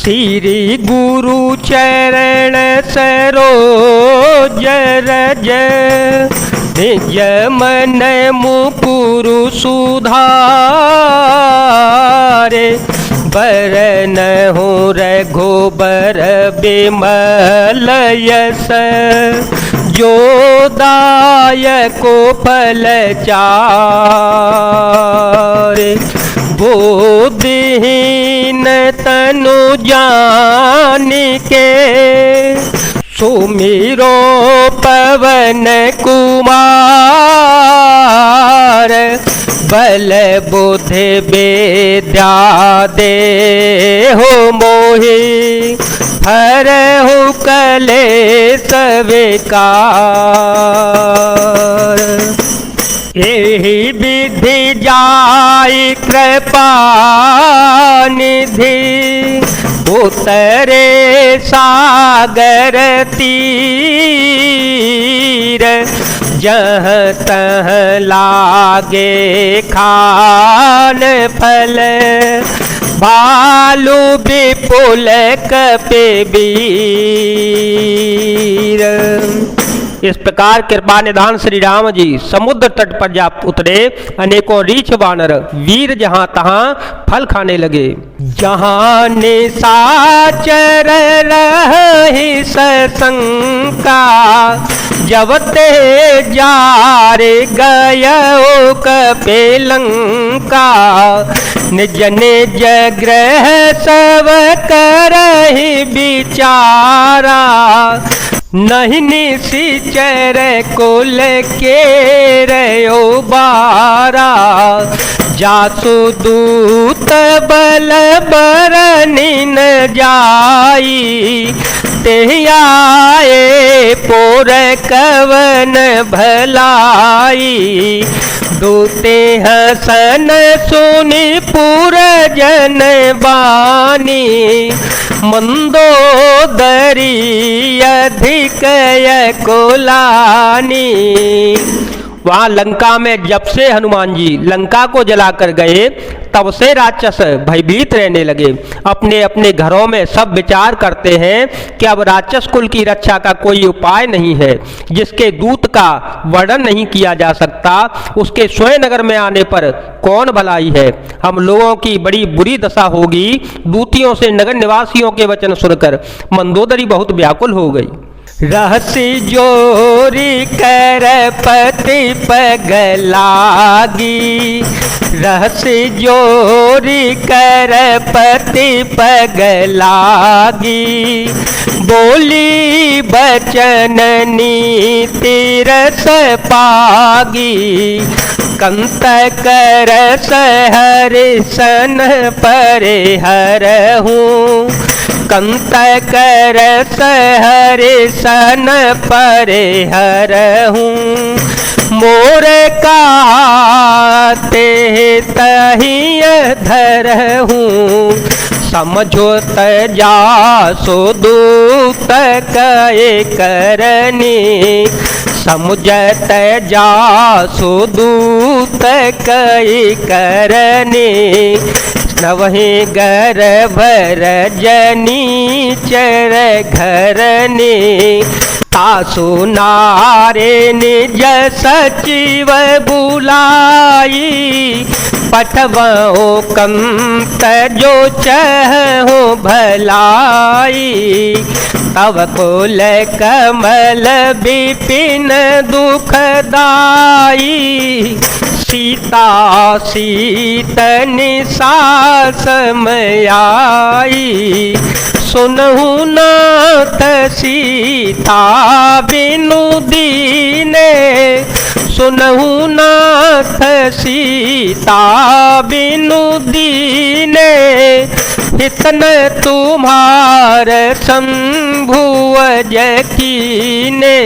श्री गुरु चरण सरोज रज निज मन मुकुरु सुधारे बरन हो रघुबर बिमल यस जो दायको फल चारे बुद्धिहीन तनु जान के सुमिरो पवन कुमार बल बुद्धि विद्या दे हो मोहि हरहु कलेश विकार। यही विधि जाई कृपा निधि उतरे सागर तीर जहाँ तहाँ लागे खान फल भालू विपुल कपिवीर। इस प्रकार कृपा निधान श्री राम जी समुद्र तट पर जा उतरे। अनेकों रीछ वानर वीर जहां तहां फल खाने लगे। जहां निशाचर रही सशंका जब ते जारे गयो कपिलंका निज निज ग्रह सब करहि विचारा नहीं निशिचर कुल के रयो बारा जासु दूत बल बरनि न जाई ते आए पोर कवन भलाई दूते हसन सुनि पुर जन बानी मंदोदरी अधिक कुलानी। वहाँ लंका में जब से हनुमान जी लंका को जलाकर गए तब से राक्षस भयभीत रहने लगे। अपने अपने घरों में सब विचार करते हैं कि अब राक्षस कुल की रक्षा का कोई उपाय नहीं है। जिसके दूत का वर्णन नहीं किया जा सकता उसके स्वयं नगर में आने पर कौन भलाई है। हम लोगों की बड़ी बुरी दशा होगी। दूतियों से नगर निवासियों के वचन सुनकर मंदोदरी बहुत व्याकुल हो गई। रहसी जोरी कर पति पगलागी रहसी जोरी कर पति पगलागी बोली बचन नीति रस पागी कंत कर हरिशन परे हरहूँ कंत कर हरिशन परे हरहूँ मोर काते तहिय धरहूँ समझो तजासो दूत कए करनी समुझत जासो दूत कए करनी नवहि गर्भ रजनी चर घरनी तासु नारे निज सचिव बुलाई पठवो कंत जो चहु भलाई तव कुल कमल विपिन दुखदाई सीता सीत निसास मयाई सुनहु नाथ सीता बिनु दीने सुनहु नाथ सीता बिनु दीने इतन तुम्हार शंभुव जकीने।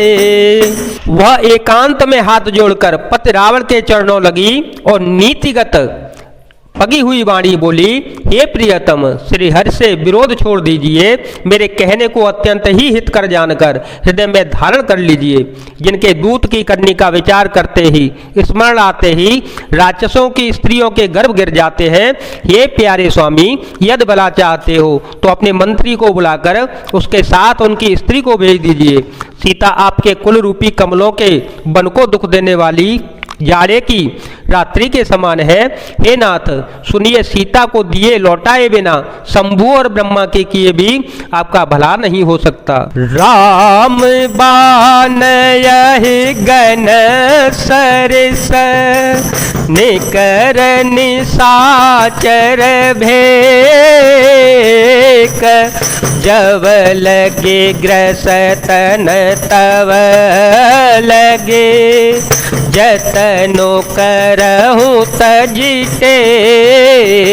वह एकांत में हाथ जोड़कर पति रावण के चरणों लगी और नीतिगत पगी हुई वाणी बोली, हे प्रियतम, श्री हरि से विरोध छोड़ दीजिए, मेरे कहने को अत्यंत ही हितकर जानकर हृदय में धारण कर लीजिए। जिनके दूत की करनी का विचार करते ही, स्मरण आते ही राक्षसों की स्त्रियों के गर्भ गिर जाते हैं, ये प्यारे स्वामी, यदि भला चाहते हो तो अपने मंत्री को बुलाकर उसके साथ उनकी स्त्री को भेज दीजिए। सीता आपके कुल रूपी कमलों के वन को दुख देने वाली जाड़े की रात्रि के समान है। हे नाथ, सुनिए, सीता को दिए लौटाए बिना शंभु और ब्रह्मा के किए भी आपका भला नहीं हो सकता। राम बान यही गण सरस निकर निशाचर भेक, जब लगे ग्रसतन तव लगे, जतनो करहूँ तज टेक।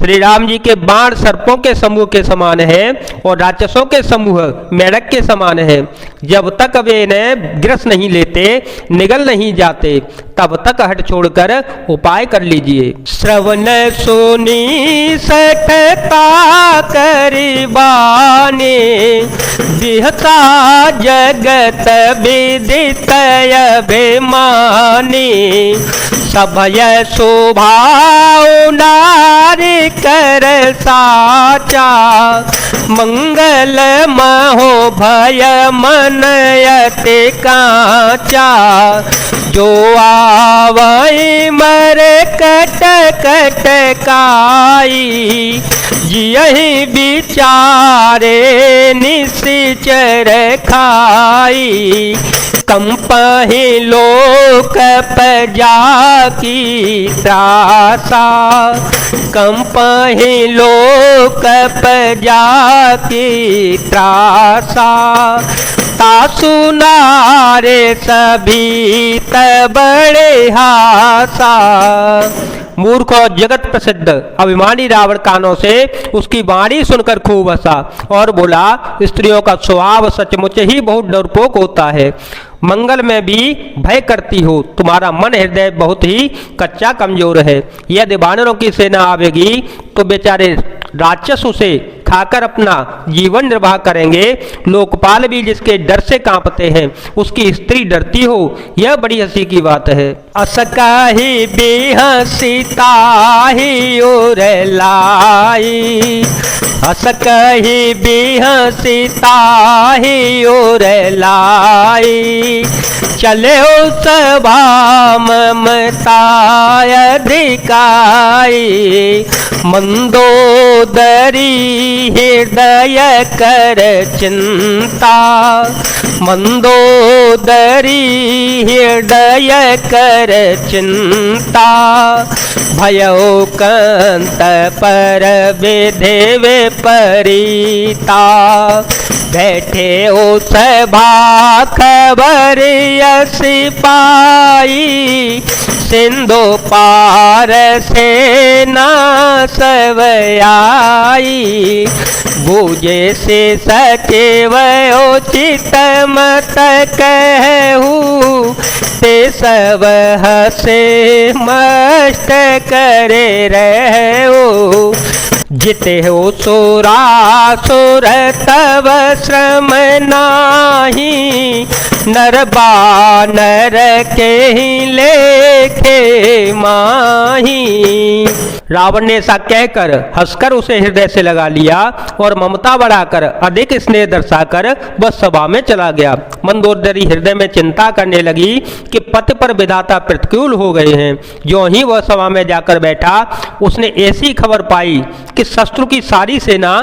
श्री राम जी के बाण सर्पों के समूह के समान है और राक्षसों के समूह मेढक के समान है। जब तक वे इन्हें ग्रस नहीं लेते, निगल नहीं जाते, तब तक हट छोड़कर उपाय कर लीजिए। श्रवण सुनी सठता करिबाने, बिहता जगत विदित अभिमानी, सभय शोभाओ नारी कर साचा, मंगल महो भय मन अति काचा, जो आवई मर कट कट काई, यही विचारे निश्चर खाई, कंपहि लोक प्रजा की त्रासा, कंपहि लोक प्रजा की त्रासा, तासु नारे सभी बड़े हासा। मूर्ख और जगत प्रसिद्ध अभिमानी रावण कानों से उसकी वाणी सुनकर खूब हंसा और बोला, स्त्रियों का स्वभाव सचमुच ही बहुत डरपोक होता है, मंगल में भी भय करती हो, तुम्हारा मन हृदय बहुत ही कच्चा कमजोर है। यदि वानरों की सेना आवेगी तो बेचारे राक्षस उसे खाकर अपना जीवन निर्वाह करेंगे। लोकपाल भी जिसके डर से कांपते हैं, उसकी स्त्री डरती हो, यह बड़ी हंसी की बात है। असकाही बिहसिता ही और लाई, असकही बिहसिता ही और लाई, चले हो सभा ममता अधिकाई, मंदोदरी हृदय कर चिंता, मंदोदरी हृदय कर चिंता, भयो कंत पर विधि विपरीता, बैठे ओ सभा खबर यसी पाई, सिंधु पार सेना सब आई, बूझे से सचिव उचित मत कहूँ, ते सब हसे मस्त करे रहो, जिते हो सुरासुर तब श्रम नाही, नर बानर के ही लेखे माही। रावण ने ऐसा कहकर हंसकर उसे हृदय से लगा लिया और ममता बढ़ाकर अधिक स्नेह दर्शाकर वह सभा में चला गया। मंदोदरी हृदय में चिंता करने लगी कि पति पर विधाता प्रतिकूल हो गए हैं। जो ही वह सभा में जाकर बैठा, उसने ऐसी खबर पाई कि शत्रु की सारी सेना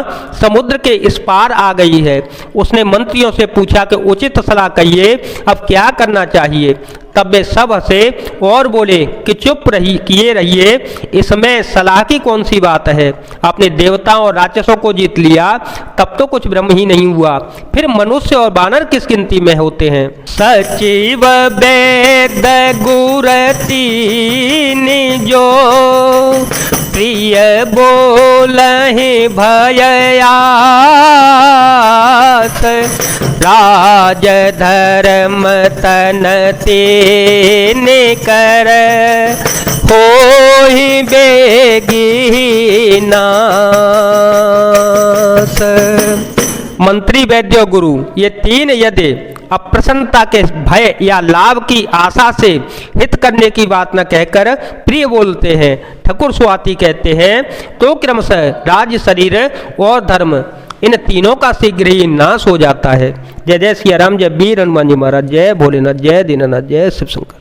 समुद्र के इस पार आ गई है। उसने मंत्रियों से पूछा कि उचित सलाह कहिए, अब क्या करना चाहिए। तब वे सब हंसे और बोले कि चुप किए रहिए, इसमें सलाह की कौन सी बात है। अपने देवताओं और राक्षसों को जीत लिया, तब तो कुछ भ्रम ही नहीं हुआ, फिर मनुष्य और बानर किस गिनती में होते हैं। सचिव वेद गुरती निजो, प्रिय बोलहि भययास, राज धर्म तन तेने कर, हो ही बेगी नास। मंत्री वैद्य गुरु, ये तीन यदि अप्रसन्नता के भय या लाभ की आशा से हित करने की बात न कहकर प्रिय बोलते हैं, ठाकुर स्वाति कहते हैं, तो क्रमशः राज्य, शरीर और धर्म इन तीनों का शीघ्र ही नाश हो जाता है। जय जय सिया राम, जय वीर हनुमान जी महाराज, जय भोलेनाथ, जय दीनानाथ, जय शिव शंकर।